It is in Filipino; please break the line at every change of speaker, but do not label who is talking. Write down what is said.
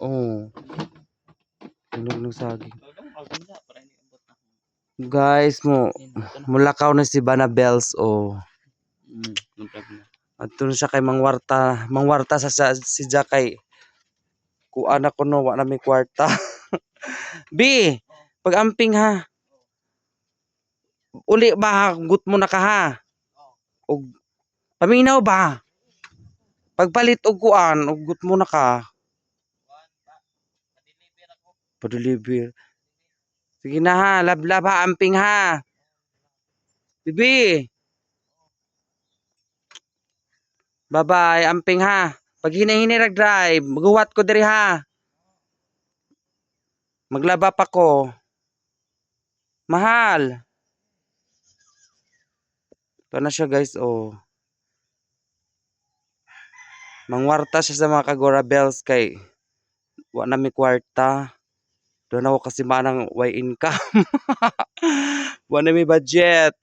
Oh, tunog ng saging. Guys, mulakaw na si Banabels. Oh. At doon siya kay Mangwarta si Jakay. Kuan ako no, wa na may kwarta. B, pag-amping ha. Uli ba, gut mo na ka ha. Og paminaw ba? Pagpalit og kuan, og gut mo na ka. Pa-deliver. Sige na ha, lablab ha, amping ha. Bibi. Bye-bye, amping ha. Pag hinahinay drive, maguwat ko diri ha. Maglaba pa ko. Mahal. Ito na siya guys, oh. Mangwarta siya sa mga Kagora Bells kay wa na mi kwarta. Doon ako kasi manang way income. Wa na mi budget.